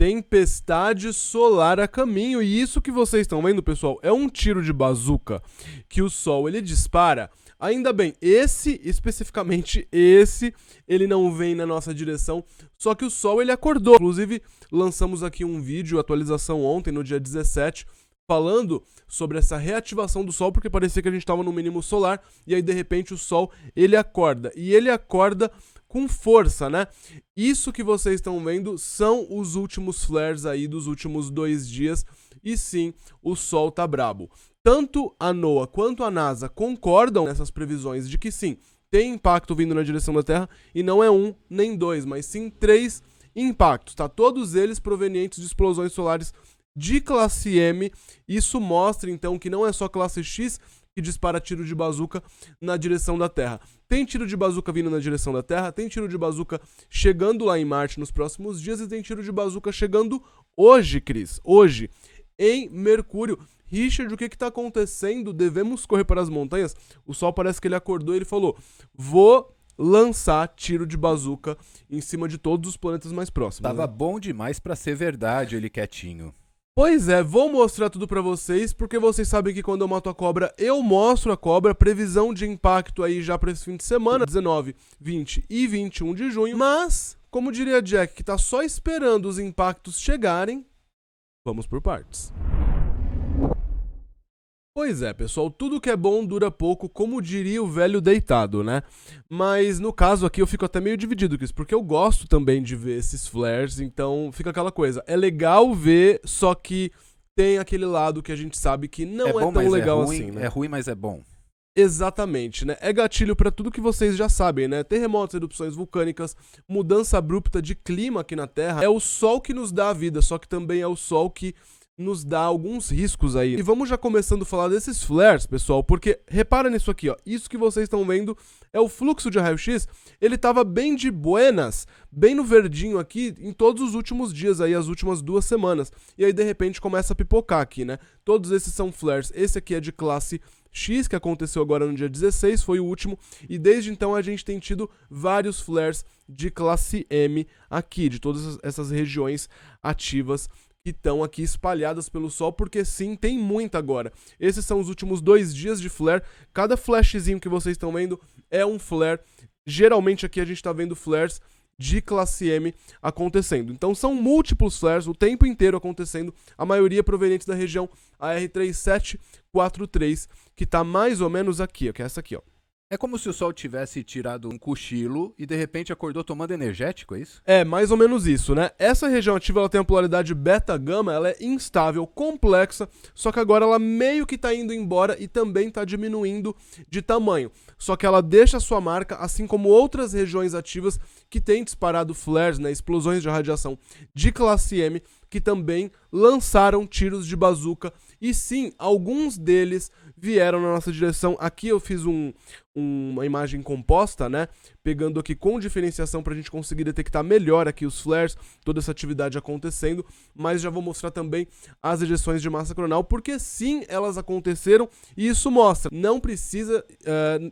tempestade solar a caminho. E isso que vocês estão vendo, pessoal, é um tiro de bazuca que o Sol ele dispara. Ainda bem, especificamente esse, ele não vem na nossa direção, só que o Sol ele acordou. Inclusive, lançamos aqui um vídeo, atualização ontem, no dia 17, falando sobre essa reativação do Sol, porque parecia que a gente estava no mínimo solar, e aí de repente o Sol ele acorda, e ele acorda com força, né? Isso que vocês estão vendo são os últimos flares aí dos últimos 2 dias, e sim, o Sol tá brabo. Tanto a NOAA quanto a NASA concordam nessas previsões de que sim, tem impacto vindo na direção da Terra, e não é 1 nem 2, mas sim 3 impactos, tá? Todos eles provenientes de explosões solares de classe M. Isso mostra então que não é só classe X que dispara tiro de bazuca na direção da Terra. Tem tiro de bazuca vindo na direção da Terra, tem tiro de bazuca chegando lá em Marte nos próximos dias, e tem tiro de bazuca chegando hoje, Cris, hoje, em Mercúrio. Richard, o que está acontecendo? Devemos correr para as montanhas? O Sol parece que ele acordou e ele falou: vou lançar tiro de bazuca em cima de todos os planetas mais próximos. Tava bom demais para ser verdade ele quietinho. Pois é, vou mostrar tudo pra vocês, porque vocês sabem que quando eu mato a cobra, eu mostro a cobra, previsão de impacto aí já pra esse fim de semana, 19, 20 e 21 de junho, mas, como diria Jack, que tá só esperando os impactos chegarem, vamos por partes. Pois é, pessoal, tudo que é bom dura pouco, como diria o velho deitado, né? Mas no caso aqui eu fico até meio dividido, Cris, porque eu gosto também de ver esses flares, então fica aquela coisa, é legal ver, só que tem aquele lado que a gente sabe que não é bom, tão mas legal é ruim, assim, né? É ruim, mas é bom. Exatamente, né? É gatilho pra tudo que vocês já sabem, né? Terremotos, erupções vulcânicas, mudança abrupta de clima aqui na Terra. É o Sol que nos dá a vida, só que também é o Sol que nos dá alguns riscos aí. E vamos já começando a falar desses flares, pessoal, porque repara nisso aqui, ó. Isso que vocês estão vendo é o fluxo de raio-x. Ele tava bem de buenas, bem no verdinho aqui, em todos os últimos dias aí, as últimas 2 semanas. E aí, de repente, começa a pipocar aqui, né? Todos esses são flares. Esse aqui é de classe X, que aconteceu agora no dia 16, foi o último. E desde então a gente tem tido vários flares de classe M aqui, de todas essas regiões ativas que estão aqui espalhadas pelo Sol, porque sim, tem muita agora. Esses são os últimos 2 dias de flare. Cada flashzinho que vocês estão vendo é um flare. Geralmente aqui a gente está vendo flares de classe M acontecendo. Então são múltiplos flares o tempo inteiro acontecendo, a maioria provenientes da região AR3743, que está mais ou menos aqui, ó, que é essa aqui, ó. É como se o Sol tivesse tirado um cochilo e de repente acordou tomando energético, é isso? É, mais ou menos isso, né? Essa região ativa ela tem a polaridade beta-gama, ela é instável, complexa, só que agora ela meio que tá indo embora e também tá diminuindo de tamanho. Só que ela deixa a sua marca, assim como outras regiões ativas que têm disparado flares, né, explosões de radiação de classe M, que também lançaram tiros de bazuca. E sim, alguns deles vieram na nossa direção. Aqui eu fiz uma imagem composta, né? Pegando aqui com diferenciação pra gente conseguir detectar melhor aqui os flares, toda essa atividade acontecendo. Mas já vou mostrar também as ejeções de massa coronal, porque sim, elas aconteceram. E isso mostra, não precisa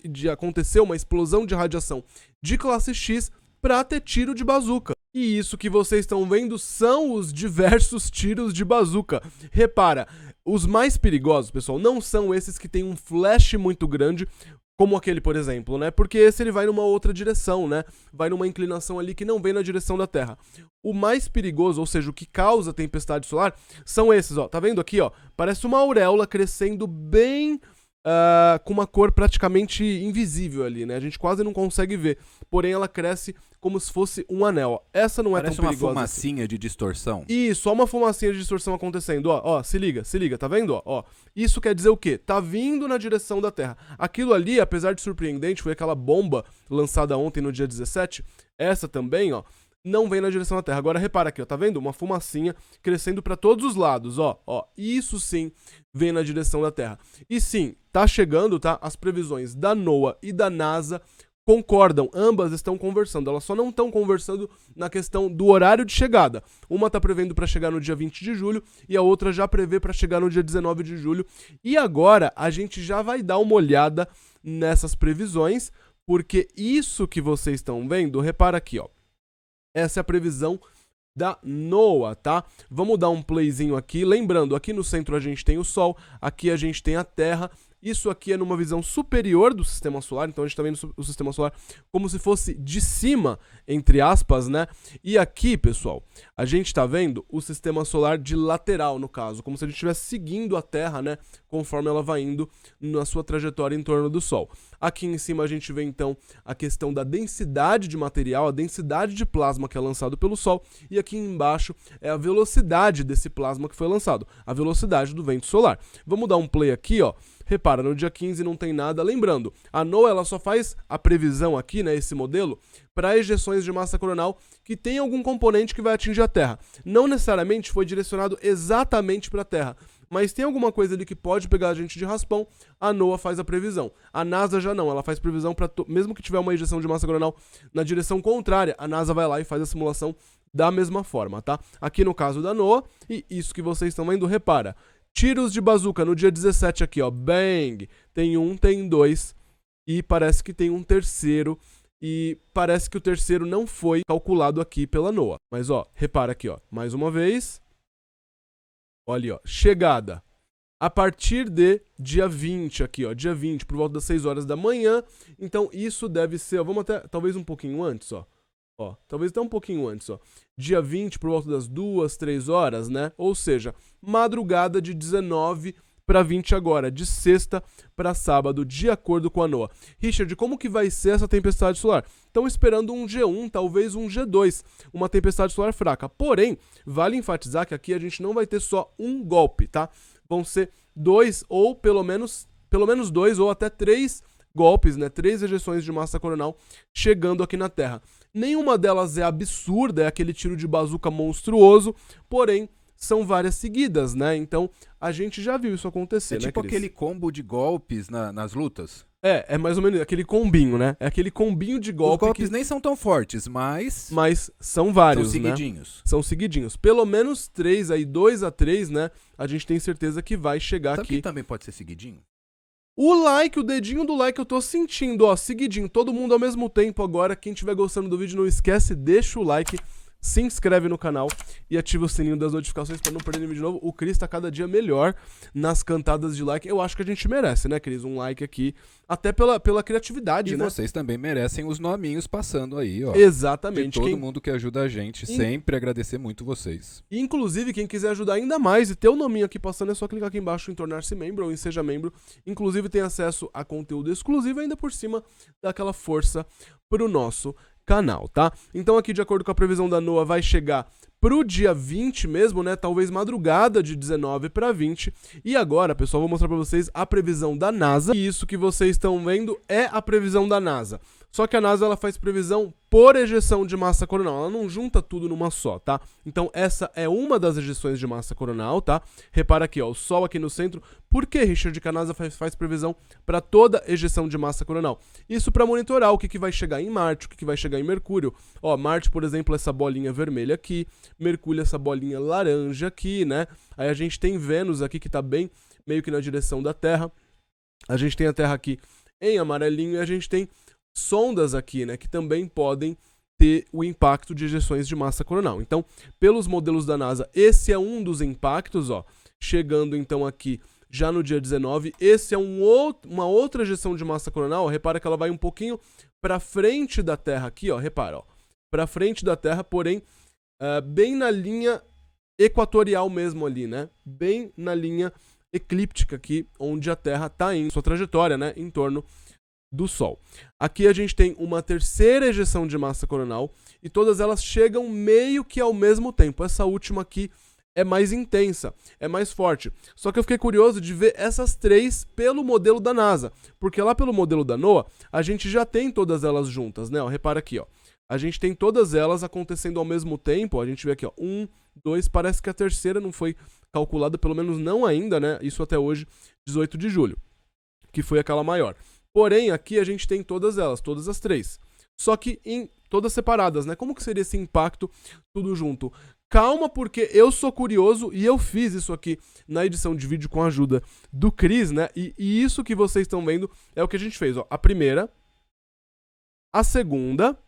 de acontecer uma explosão de radiação de classe X pra ter tiro de bazuca. E isso que vocês estão vendo são os diversos tiros de bazuca. Repara, os mais perigosos, pessoal, não são esses que tem um flash muito grande, como aquele, por exemplo, né? Porque esse ele vai numa outra direção, né? Vai numa inclinação ali que não vem na direção da Terra. O mais perigoso, ou seja, o que causa tempestade solar, são esses, ó. Tá vendo aqui, ó? Parece uma auréola crescendo bem... com uma cor praticamente invisível ali, né? A gente quase não consegue ver. Porém, ela cresce como se fosse um anel. Essa não é tão perigosa. Parece uma fumacinha de distorção. Isso, só uma fumacinha de distorção acontecendo. Ó, se liga, tá vendo? Ó. Isso quer dizer o quê? Tá vindo na direção da Terra. Aquilo ali, apesar de surpreendente, foi aquela bomba lançada ontem no dia 17. Essa também, ó, não vem na direção da Terra. Agora repara aqui, ó, tá vendo? Uma fumacinha crescendo para todos os lados, ó. Isso sim vem na direção da Terra. E sim, tá chegando, tá? As previsões da NOAA e da NASA concordam, ambas estão conversando, elas só não estão conversando na questão do horário de chegada. Uma tá prevendo para chegar no dia 20 de julho e a outra já prevê para chegar no dia 19 de julho. E agora a gente já vai dar uma olhada nessas previsões, porque isso que vocês estão vendo, repara aqui, ó. Essa é a previsão da NOAA, tá? Vamos dar um playzinho aqui. Lembrando, aqui no centro a gente tem o Sol, aqui a gente tem a Terra. Isso aqui é numa visão superior do Sistema Solar, então a gente está vendo o Sistema Solar como se fosse de cima, entre aspas, né? E aqui, pessoal, a gente está vendo o Sistema Solar de lateral, no caso, como se a gente estivesse seguindo a Terra, né? Conforme ela vai indo na sua trajetória em torno do Sol. Aqui em cima a gente vê, então, a questão da densidade de material, a densidade de plasma que é lançado pelo Sol, e aqui embaixo é a velocidade desse plasma que foi lançado, a velocidade do vento solar. Vamos dar um play aqui, ó. Repara, no dia 15 não tem nada. Lembrando, a NOAA ela só faz a previsão aqui, né, esse modelo, para ejeções de massa coronal que tem algum componente que vai atingir a Terra. Não necessariamente foi direcionado exatamente para a Terra, mas tem alguma coisa ali que pode pegar a gente de raspão, a NOAA faz a previsão. A NASA já não, ela faz previsão para mesmo que tiver uma ejeção de massa coronal na direção contrária, a NASA vai lá e faz a simulação da mesma forma, tá? Aqui no caso da NOAA, e isso que vocês estão vendo, repara, tiros de bazuca no dia 17 aqui, ó, bang, tem um, tem dois, e parece que tem um terceiro, e parece que o terceiro não foi calculado aqui pela NOAA. Mas, ó, repara aqui, ó, mais uma vez, olha, ó, chegada, a partir de dia 20 aqui, ó, dia 20, por volta das 6 horas da manhã, então isso deve ser, ó, vamos até, talvez um pouquinho antes, ó, talvez até um pouquinho antes, ó. Dia 20, por volta das 2, 3 horas, né? Ou seja, madrugada de 19 para 20 agora, de sexta para sábado, de acordo com a NOAA. Richard, como que vai ser essa tempestade solar? Estão esperando um G1, talvez um G2, uma tempestade solar fraca. Porém, vale enfatizar que aqui a gente não vai ter só um golpe, tá? Vão ser dois ou pelo menos dois ou até três golpes, né? 3 ejeções de massa coronal chegando aqui na Terra. Nenhuma delas é absurda, é aquele tiro de bazuca monstruoso, porém são várias seguidas, né? Então a gente já viu isso acontecer, né, tipo Cris? aquele combo de golpes nas lutas. É mais ou menos aquele combinho, né? É aquele combinho de golpe. Os golpes nem são tão fortes, mas são vários, são seguidinhos. Né? São seguidinhos. Pelo menos 3 aí, 2 a 3, né? A gente tem certeza que vai chegar Sabe aqui. Que também pode ser seguidinho? O like, o dedinho do like eu tô sentindo, ó, seguidinho, todo mundo ao mesmo tempo agora. Quem estiver gostando do vídeo, não esquece, deixa o like, se inscreve no canal e ativa o sininho das notificações pra não perder nenhum vídeo novo. O Cris tá cada dia melhor nas cantadas de like. Eu acho que a gente merece, né, Cris? Um like aqui, até pela criatividade, e né? E vocês também merecem os nominhos passando aí, ó. Exatamente. De todo mundo que ajuda a gente, sempre agradecer muito vocês. E, inclusive, quem quiser ajudar ainda mais e ter o nominho aqui passando, é só clicar aqui embaixo em tornar-se membro ou em seja membro. Inclusive tem acesso a conteúdo exclusivo ainda por cima daquela força pro nosso canal, tá? Então aqui, de acordo com a previsão da NOAA, vai chegar pro dia 20 mesmo, né? Talvez madrugada de 19 para 20. E agora, pessoal, vou mostrar para vocês a previsão da NASA. E isso que vocês estão vendo é a previsão da NASA. Só que a NASA ela faz previsão por ejeção de massa coronal, ela não junta tudo numa só, tá? Então essa é uma das ejeções de massa coronal, tá? Repara aqui, ó, o Sol aqui no centro. Por que, Richard, que a NASA faz previsão para toda ejeção de massa coronal? Isso para monitorar o que vai chegar em Marte, o que vai chegar em Mercúrio. Ó, Marte, por exemplo, essa bolinha vermelha aqui, Mercúrio essa bolinha laranja aqui, né? Aí a gente tem Vênus aqui que tá bem meio que na direção da Terra. A gente tem a Terra aqui em amarelinho e a gente tem sondas aqui, né, que também podem ter o impacto de ejeções de massa coronal. Então, pelos modelos da NASA, esse é um dos impactos, ó, chegando então aqui já no dia 19. Esse é uma outra ejeção de massa coronal, ó, repara que ela vai um pouquinho para frente da Terra aqui, ó, repara, ó, para frente da Terra, porém, bem na linha equatorial mesmo ali, né, bem na linha eclíptica aqui, onde a Terra está em sua trajetória, né, em torno do Sol. Aqui a gente tem uma terceira ejeção de massa coronal e todas elas chegam meio que ao mesmo tempo. Essa última aqui é mais intensa, é mais forte. Só que eu fiquei curioso de ver essas três pelo modelo da NASA, porque lá pelo modelo da NOAA a gente já tem todas elas juntas, né? Ó, repara aqui, ó. A gente tem todas elas acontecendo ao mesmo tempo. Ó, a gente vê aqui, ó, 1, 2, parece que a terceira não foi calculada, pelo menos não ainda, né? Isso até hoje, 18 de julho, que foi aquela maior. Porém, aqui a gente tem todas elas, todas as três. Só que em todas separadas, né? Como que seria esse impacto tudo junto? Calma, porque eu sou curioso e eu fiz isso aqui na edição de vídeo com a ajuda do Cris, né? E isso que vocês estão vendo é o que a gente fez, ó. A primeira, a segunda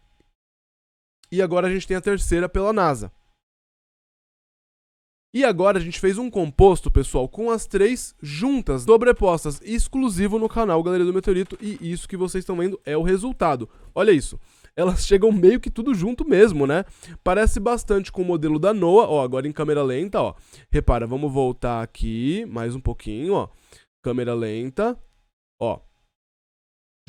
e agora a gente tem a terceira pela NASA. E agora a gente fez um composto, pessoal, com as 3 juntas, sobrepostas, exclusivo no canal Galeria do Meteorito, e isso que vocês estão vendo é o resultado. Olha isso. Elas chegam meio que tudo junto mesmo, né? Parece bastante com o modelo da NOAA, ó, agora em câmera lenta, ó. Repara, vamos voltar aqui mais um pouquinho, ó. Câmera lenta, ó.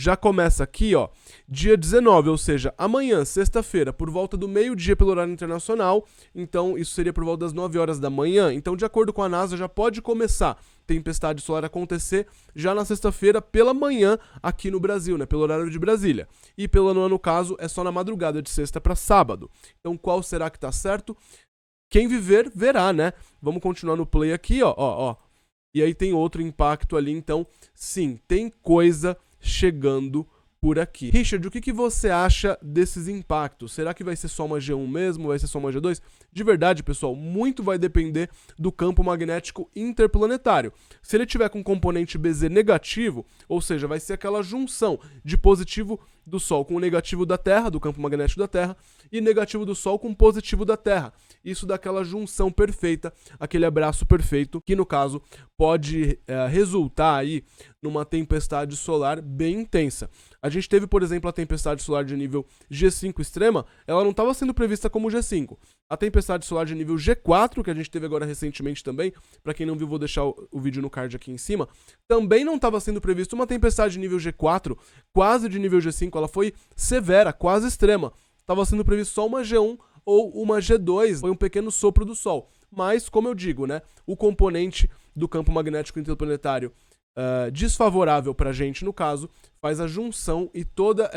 Já começa aqui, ó, dia 19, ou seja, amanhã, sexta-feira, por volta do meio-dia pelo horário internacional, então isso seria por volta das 9 horas da manhã, então de acordo com a NASA já pode começar tempestade solar acontecer já na sexta-feira pela manhã aqui no Brasil, né, pelo horário de Brasília. E pela NOAA, no caso, é só na madrugada de sexta para sábado. Então qual será que tá certo? Quem viver, verá, né? Vamos continuar no play aqui, ó. E aí tem outro impacto ali, então sim, tem coisa chegando por aqui. Richard, o que você acha desses impactos? Será que vai ser só uma G1 mesmo? Vai ser só uma G2? De verdade, pessoal, muito vai depender do campo magnético interplanetário. Se ele tiver com componente BZ negativo, ou seja, vai ser aquela junção de positivo do Sol com o negativo da Terra, do campo magnético da Terra, e negativo do Sol com positivo da Terra. Isso dá aquela junção perfeita, aquele abraço perfeito, que no caso pode resultar aí numa tempestade solar bem intensa. A gente teve, por exemplo, a tempestade solar de nível G5 extrema, ela não estava sendo prevista como G5. A tempestade solar de nível G4, que a gente teve agora recentemente também, para quem não viu, vou deixar o vídeo no card aqui em cima, também não estava sendo prevista uma tempestade de nível G4, quase de nível G5, ela foi severa, quase extrema. Estava sendo previsto só uma G1 ou uma G2, foi um pequeno sopro do Sol. Mas, como eu digo, né, o componente do campo magnético interplanetário desfavorável para a gente, no caso, faz a junção e toda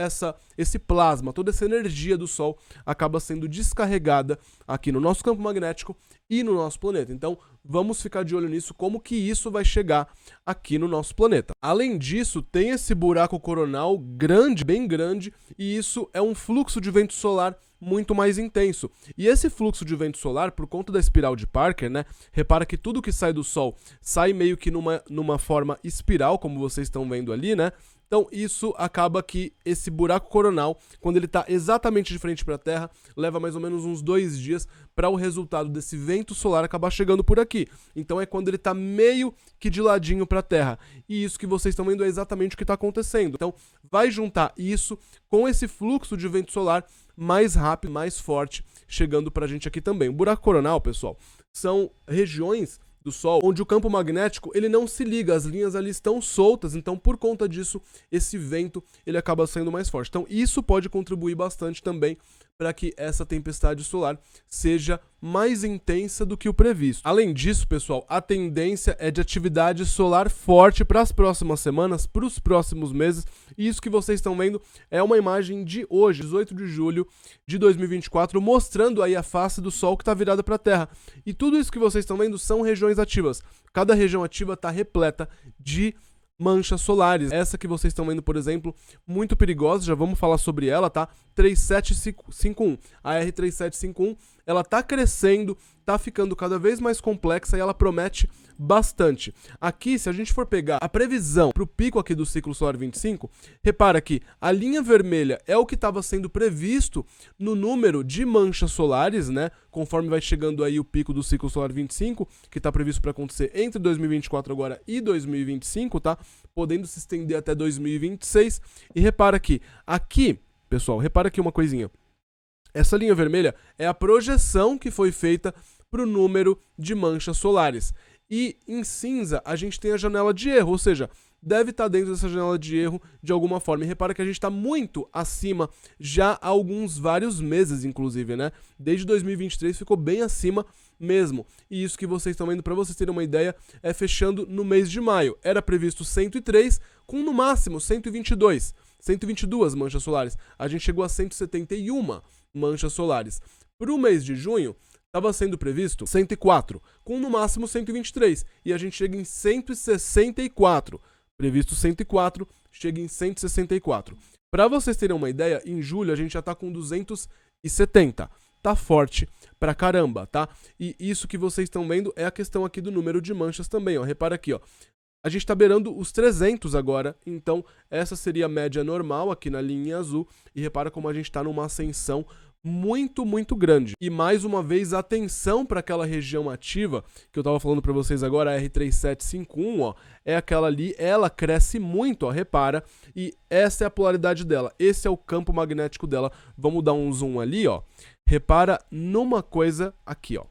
esse plasma, toda essa energia do Sol acaba sendo descarregada aqui no nosso campo magnético e no nosso planeta. Então, vamos ficar de olho nisso, como que isso vai chegar aqui no nosso planeta. Além disso, tem esse buraco coronal grande, bem grande, e isso é um fluxo de vento solar muito mais intenso. E esse fluxo de vento solar, por conta da espiral de Parker, né? Repara que tudo que sai do Sol sai meio que numa forma espiral, como vocês estão vendo ali, né? Então isso acaba que esse buraco coronal, quando ele está exatamente de frente para a Terra, leva mais ou menos uns 2 dias para o resultado desse vento solar acabar chegando por aqui. Então é quando ele está meio que de ladinho para a Terra. E isso que vocês estão vendo é exatamente o que está acontecendo. Então vai juntar isso com esse fluxo de vento solar mais rápido, mais forte, chegando para a gente aqui também. O buraco coronal, pessoal, são regiões do Sol, onde o campo magnético ele não se liga, as linhas ali estão soltas, então por conta disso, esse vento ele acaba sendo mais forte. Então isso pode contribuir bastante também para que essa tempestade solar seja mais intensa do que o previsto. Além disso, pessoal, a tendência é de atividade solar forte para as próximas semanas, para os próximos meses, e isso que vocês estão vendo é uma imagem de hoje, 18 de julho de 2024, mostrando aí a face do Sol que está virada para a Terra. E tudo isso que vocês estão vendo são regiões ativas. Cada região ativa está repleta de manchas solares. Essa que vocês estão vendo, por exemplo, muito perigosa, já vamos falar sobre ela, tá? 3751. A R3751, ela tá crescendo, tá ficando cada vez mais complexa e ela promete bastante. Aqui, se a gente for pegar a previsão para o pico aqui do ciclo solar 25, repara que a linha vermelha é o que estava sendo previsto no número de manchas solares, né? Conforme vai chegando aí o pico do ciclo solar 25, que está previsto para acontecer entre 2024 agora e 2025, tá? Podendo se estender até 2026. E repara aqui, pessoal, repara aqui uma coisinha. Essa linha vermelha é a projeção que foi feita para o número de manchas solares. E em cinza a gente tem a janela de erro, ou seja, deve estar dentro dessa janela de erro de alguma forma. E repara que a gente está muito acima já há vários meses, inclusive, né? Desde 2023 ficou bem acima mesmo. E isso que vocês estão vendo, para vocês terem uma ideia, é fechando no mês de maio. Era previsto 103, com no máximo 122 manchas solares. A gente chegou a 171 manchas solares. Para o mês de junho, estava sendo previsto 104, com no máximo 123. E a gente chega em 164. Previsto 104, chega em 164. Para vocês terem uma ideia, em julho a gente já está com 270. Tá forte pra caramba, tá? E isso que vocês estão vendo é a questão aqui do número de manchas também, ó. Repara aqui, ó. A gente está beirando os 300 agora, então essa seria a média normal aqui na linha azul. E repara como a gente está numa ascensão muito, muito grande. E mais uma vez, atenção para aquela região ativa, que eu tava falando para vocês agora, a R3751, ó, é aquela ali, ela cresce muito, ó, repara, e essa é a polaridade dela, esse é o campo magnético dela. Vamos dar um zoom ali, ó, repara numa coisa aqui, ó,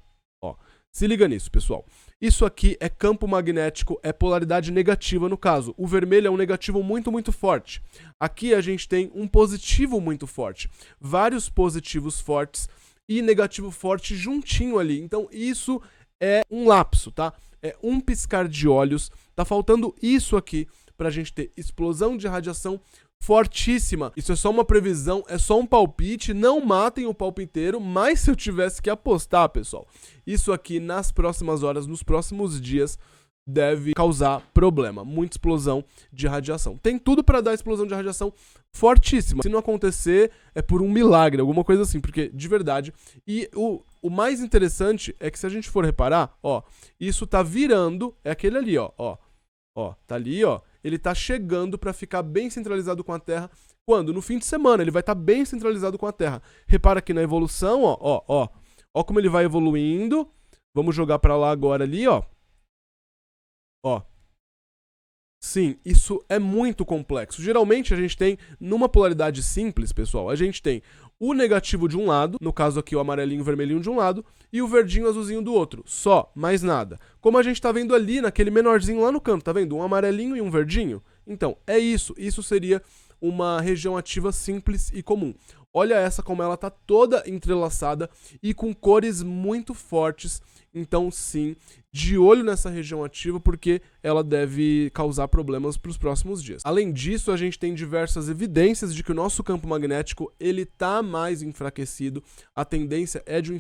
se liga nisso, pessoal. Isso aqui é campo magnético, é polaridade negativa no caso. O vermelho é um negativo muito, muito forte. Aqui a gente tem um positivo muito forte. Vários positivos fortes e negativo forte juntinho ali. Então isso é um lapso, tá? É um piscar de olhos. Tá faltando isso aqui pra gente ter explosão de radiação fortíssima. Isso é só uma previsão, é só um palpite, não matem o palpiteiro, mas se eu tivesse que apostar, pessoal, isso aqui nas próximas horas, nos próximos dias, deve causar problema, muita explosão de radiação. Tem tudo para dar explosão de radiação fortíssima. Se não acontecer, é por um milagre, alguma coisa assim, porque de verdade. E o mais interessante é que se a gente for reparar, ó, isso tá virando, é aquele ali, ó, tá ali, ó. Ele tá chegando para ficar bem centralizado com a Terra. Quando? No fim de semana, ele vai estar bem centralizado com a Terra. Repara aqui na evolução, ó como ele vai evoluindo. Vamos jogar para lá agora ali, ó. Sim, isso é muito complexo. Geralmente a gente tem, numa polaridade simples, pessoal, a gente tem o negativo de um lado, no caso aqui o amarelinho e o vermelhinho de um lado, e o verdinho e o azulzinho do outro. Só, mais nada. Como a gente tá vendo ali, naquele menorzinho lá no canto, tá vendo? Um amarelinho e um verdinho. Então, é isso. Isso seria uma região ativa simples e comum. Olha essa como ela tá toda entrelaçada e com cores muito fortes. Então, sim, de olho nessa região ativa porque ela deve causar problemas para os próximos dias. Além disso, a gente tem diversas evidências de que o nosso campo magnético ele tá mais enfraquecido. A tendência é de um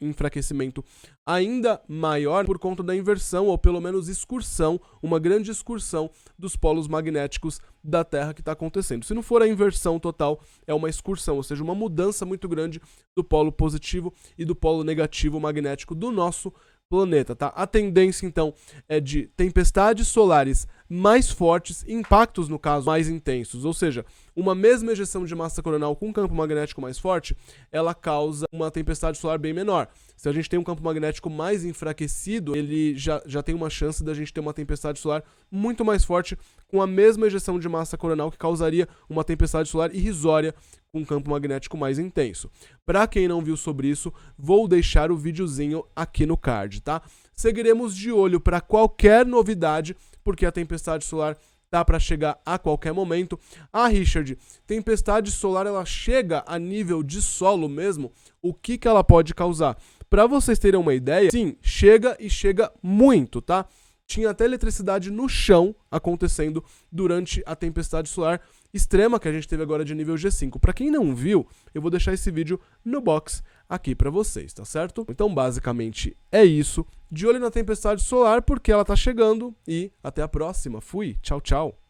enfraquecimento ainda maior por conta da inversão ou pelo menos excursão, uma grande excursão dos polos magnéticos da Terra que está acontecendo. Se não for a inversão total, é uma excursão, ou seja, uma mudança muito grande do polo positivo e do polo negativo magnético do nosso planeta, tá? A tendência, então, é de tempestades solares mais fortes, impactos, no caso, mais intensos, ou seja, uma mesma ejeção de massa coronal com um campo magnético mais forte, ela causa uma tempestade solar bem menor. Se a gente tem um campo magnético mais enfraquecido, ele já tem uma chance da gente ter uma tempestade solar muito mais forte com a mesma ejeção de massa coronal que causaria uma tempestade solar irrisória com um campo magnético mais intenso. Para quem não viu sobre isso, vou deixar o videozinho aqui no card, tá? Seguiremos de olho para qualquer novidade, porque a tempestade solar tá para chegar a qualquer momento. Ah, Richard, tempestade solar ela chega a nível de solo mesmo? O que ela pode causar? Para vocês terem uma ideia, sim, chega e chega muito, tá? Tinha até eletricidade no chão acontecendo durante a tempestade solar extrema que a gente teve agora de nível G5. Para quem não viu, eu vou deixar esse vídeo no box aqui para vocês, tá certo? Então, basicamente, é isso. De olho na tempestade solar, porque ela tá chegando. E até a próxima. Fui. Tchau, tchau.